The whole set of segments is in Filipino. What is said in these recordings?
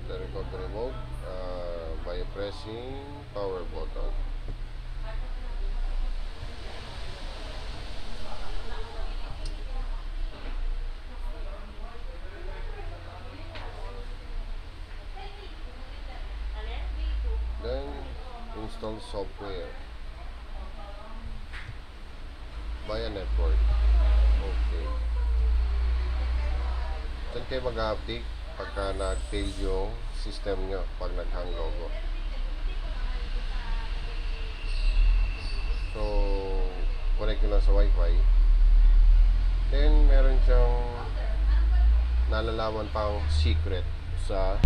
the recovery mode by pressing power button. Then install software via network. Okay. Diyan kayo mag-update pagka nag-fail yung system nyo pag nag-hang logo. So, connect nyo lang sa wifi. Then, meron siyang nalalaman pang secret sa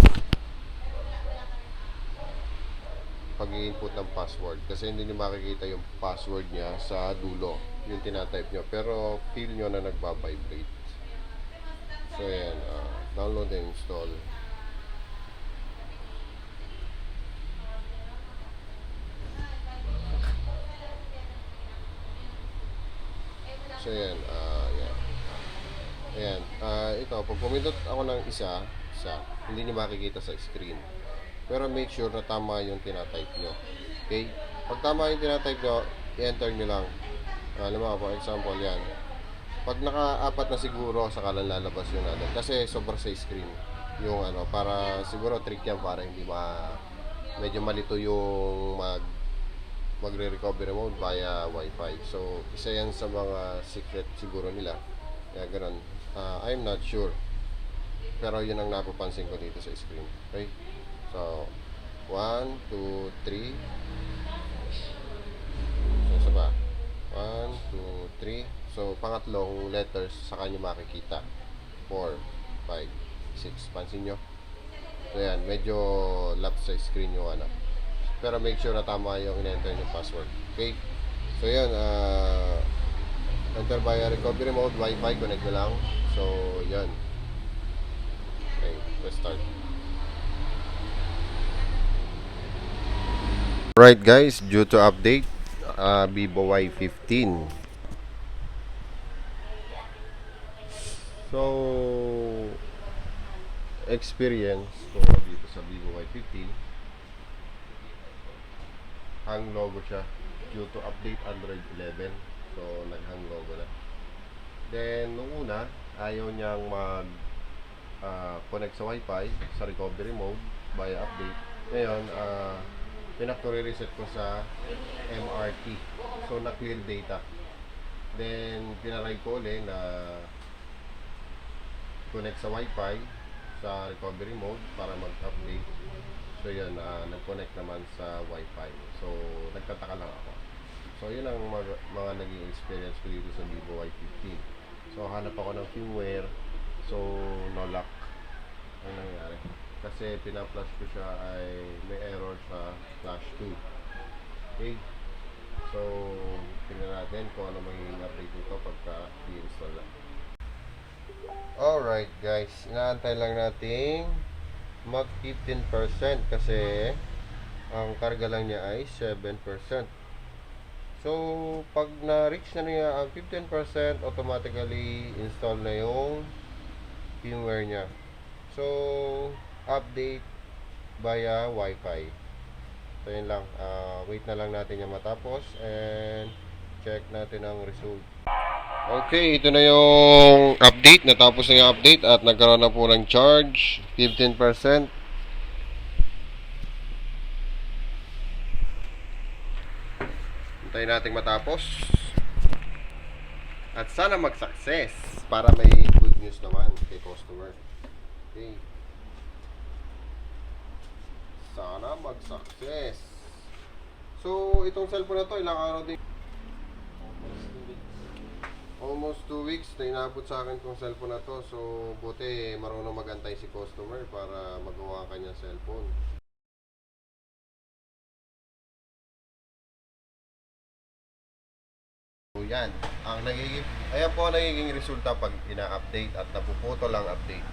pag-i-input ng password. Kasi hindi nyo makikita yung password niya sa dulo, yung tinatype nyo. Pero, feel nyo na nagbabibrate. So, ayan. Download and install. So, ayan. Ayan. Ayan. Ito, pag pumindot ako ng isa, hindi nyo makikita sa screen. Pero make sure na tama yung tinatype nyo. Okay? Pag tama yung tinatype nyo, i-enter nyo lang. Alam mo, for example, yan. Pag naka-apat na siguro, saka lang lalabas yung natin. Kasi sobra sa screen. Yung ano, para siguro trick yan para hindi medyo malito yung magre-recovery mode via wifi. So, isa yan sa mga secret siguro nila. Kaya ganun. I'm not sure. Pero yun ang napapansin ko dito sa screen. Okay? So, 1, 2, 3. So, isa pa. 1, 2, 3. So, pangatlong letters sa kanya makikita. 4, 5, 6. Pansin nyo? So, yan. Medyo lap sa screen yung ano. Pero make sure na tama yung in-enter yung password. Okay? So, yan. Enter via recovery mode. Wi-Fi. Connect nyo lang. So, yan. Okay. Let's start. Right guys, due to update Vivo y15. So experience ko dito sa Vivo y15, hang logo siya due to update Android 11. So nag-hang logo na. Then nung una ayaw niyang mag connect sa wifi sa recovery mode via update. Ngayon pinaka-reset ko sa MRT. So, na-clear data. Then, tinaray ko ulit na connect sa Wi-Fi sa recovery mode para mag-update. So, yun, nag-connect naman sa Wi-Fi. So, nagtataka lang ako. So, yun ang mga naging experience ko dito sa Vivo Y15. So, hanap ako ng firmware. So, no lock ang nangyari. Kasi pina-flash ko siya ay may error sa flash 2. Okay? So, tingnan natin kung ano magiging update nito pagka i-install na. Alright guys, inaantay lang natin mag 15% kasi ang karga lang niya ay 7%. So, pag na-reach na niya ang 15%, automatically install na yung firmware niya. So, update via wifi. So yun lang, wait na lang natin yung matapos and check natin ang result. Okay, ito na yung update. Natapos na yung update at nagkaroon na po ng charge 15%. Hintayin natin matapos at sana mag-success para may good news naman kay customer. Okay, sana mag-success. So, itong cellphone na to, ilang araw din? Almost 2 weeks na inabot sa akin itong cellphone na to. So, buti marunong magantay si customer para magawa kanya cellphone. So, yan. Ayan po ang nagiging resulta pag ina-update at napuputol ang update.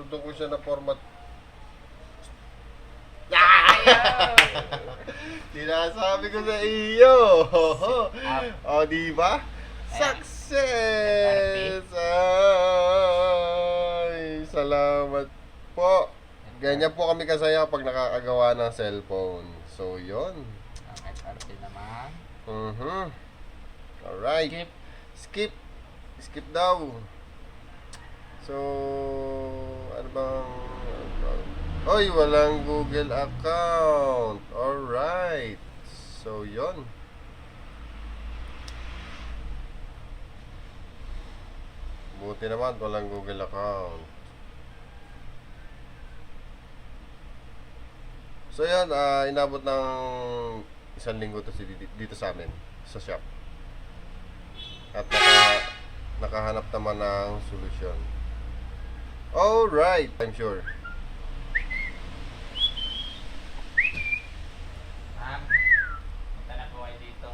Sundan ko siya na format. Sinasabi ko sa iyo. O, di ba? Success! Ay, salamat po. Ganyan po kami kasaya pag nakakagawa ng cellphone. So, yun. Ang FRP naman. Alright. Skip. Skip daw. So, ano bang... Oy, walang Google account. Alright. So, yon. Buti naman, walang Google account. So, yan. Inabot ng 1 linggo to dito sa amin, sa shop. At nakahanap naman ng solusyon. Alright. I'm sure. Ma'am, punta na po kayo dito.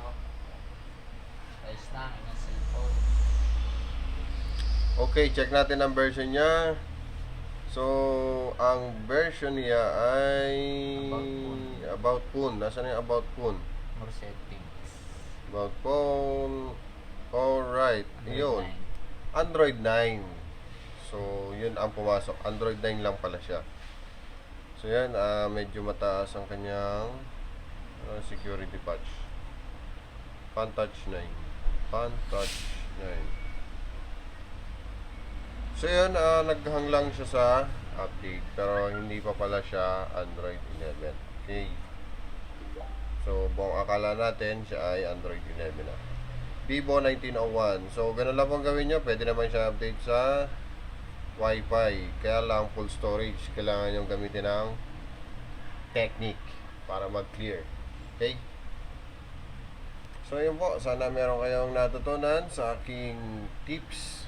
Ayos na ang inyong cellphone. Okay, check natin ang version niya. So, ang version niya ay About Phone. Nasaan yung About Phone? More settings. About Phone. Alright, yun. 9. Android 9. So, yun ang pumasok. Android 9 lang pala siya. So, yan. Medyo mataas ang kanyang security patch. Fan-touch 9. Fan-touch 9. So yun, naghang lang siya sa update, pero hindi pa pala siya Android 11. Okay. So, buong akala natin siya ay Android 11 na. Vivo 1901. So, ganun lang pong gawin nyo. Pwede naman siya update sa Wi-Fi. Kaya lang full storage. Kailangan nyo gamitin ng technique para mag-clear. Okay? So, yun po. Sana meron kayong natutunan sa aking tips